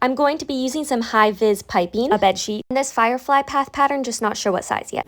I'm going to be using some Hi Vis piping, a bed sheet, and this firefly path pattern, just not sure what size yet.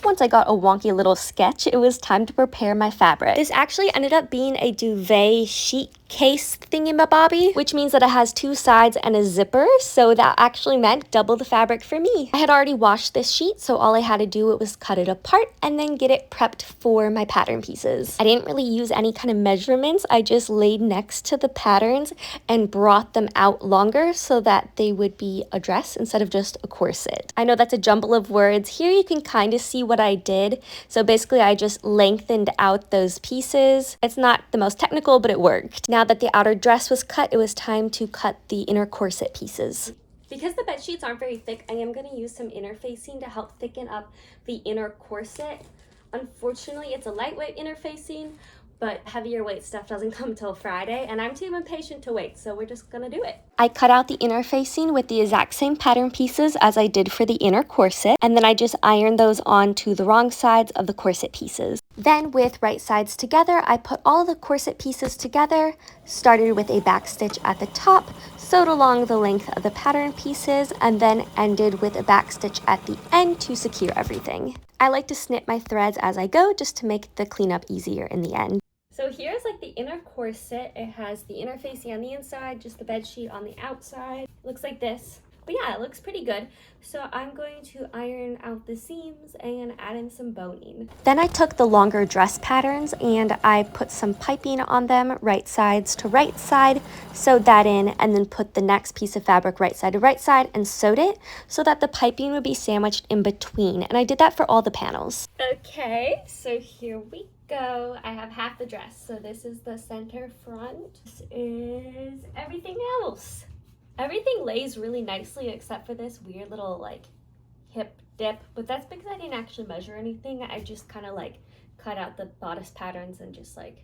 Once I got a wonky little sketch, it was time to prepare my fabric. This actually ended up being a duvet sheet case thingamabobby, which means that it has two sides and a zipper, so that actually meant double the fabric for me. I had already washed this sheet, so all I had to do was cut it apart and then get it prepped for my pattern pieces. I didn't really use any kind of measurements. I just laid next to the patterns and brought them out longer so that they would be a dress instead of just a corset. I know that's a jumble of words. Here you can kind of see what I did. So basically I just lengthened out those pieces. It's not the most technical, but it worked. Now that the outer dress was cut, it was time to cut the inner corset pieces. Because the bed sheets aren't very thick, I am going to use some interfacing to help thicken up the inner corset. Unfortunately, it's a lightweight interfacing, but heavier weight stuff doesn't come till Friday, and I'm too impatient to wait, so we're just gonna do it. I cut out the interfacing with the exact same pattern pieces as I did for the inner corset, and then I just ironed those onto the wrong sides of the corset pieces. Then with right sides together, I put all the corset pieces together, started with a back stitch at the top, sewed along the length of the pattern pieces, and then ended with a back stitch at the end to secure everything. I like to snip my threads as I go just to make the cleanup easier in the end. So here's like the inner corset. It has the interfacing on the inside, just the bed sheet on the outside. It looks like this. But yeah, it looks pretty good. So I'm going to iron out the seams and add in some boning. Then I took the longer dress patterns and I put some piping on them, right sides to right side, sewed that in, and then put the next piece of fabric right side to right side and sewed it so that the piping would be sandwiched in between. And I did that for all the panels. Okay, so here we go. I have half the dress. So this is the center front. This is everything else. Everything lays really nicely except for this weird little like hip dip, but that's because I didn't actually measure anything. I just kind of like cut out the bodice patterns and just like,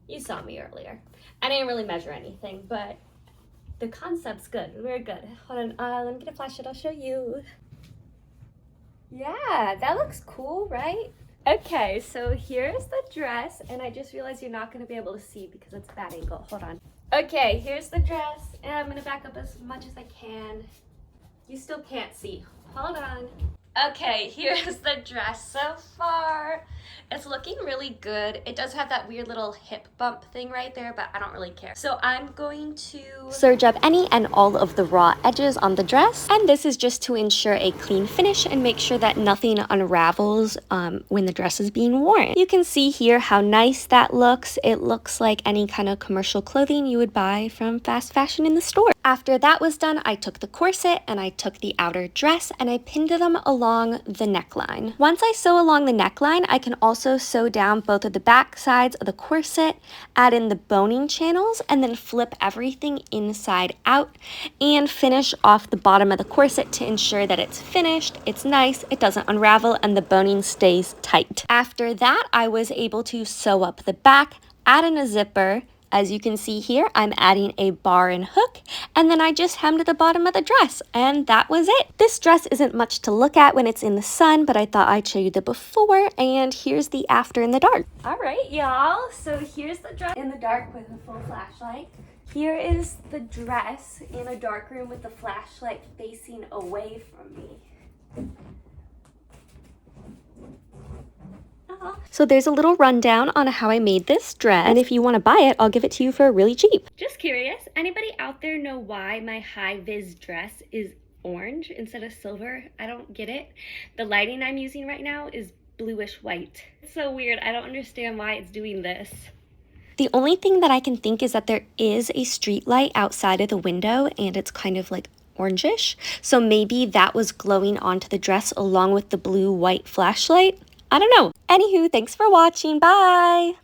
you saw me earlier. I didn't really measure anything, but the concept's good. Very good. Hold on, let me get a flashlight. I'll show you. Yeah, that looks cool, right? Okay, so here's the dress, and I just realized you're not going to be able to see because it's a bad angle. Hold on. Okay, here's the dress, and I'm going to back up as much as I can. You still can't see. Hold on. Okay, here's the dress so far. It's looking really good. It does have that weird little hip bump thing right there, but I don't really care. So I'm going to serge up any and all of the raw edges on the dress. And this is just to ensure a clean finish and make sure that nothing unravels when the dress is being worn. You can see here how nice that looks. It looks like any kind of commercial clothing you would buy from fast fashion in the store. After that was done, I took the corset and I took the outer dress and I pinned them along the neckline. Once I sew along the neckline, I can also sew down both of the back sides of the corset, add in the boning channels, and then flip everything inside out and finish off the bottom of the corset to ensure that it's finished, it's nice, it doesn't unravel, and the boning stays tight. After that, I was able to sew up the back, add in a zipper. As you can see here, I'm adding a bar and hook, and then I just hemmed the bottom of the dress, and that was it. This dress isn't much to look at when it's in the sun, but I thought I'd show you the before, and here's the after in the dark. All right, y'all, so here's the dress in the dark with a full flashlight. Here is the dress in a dark room with the flashlight facing away from me. So there's a little rundown on how I made this dress, and if you want to buy it, I'll give it to you for really cheap. Just curious, anybody out there know why my Hi Vis dress is orange instead of silver? I don't get it. The lighting I'm using right now is bluish white. It's so weird. I don't understand why it's doing this. The only thing that I can think is that there is a street light outside of the window, and it's kind of like orangish. So maybe that was glowing onto the dress along with the blue-white flashlight. I don't know. Anywho, thanks for watching. Bye!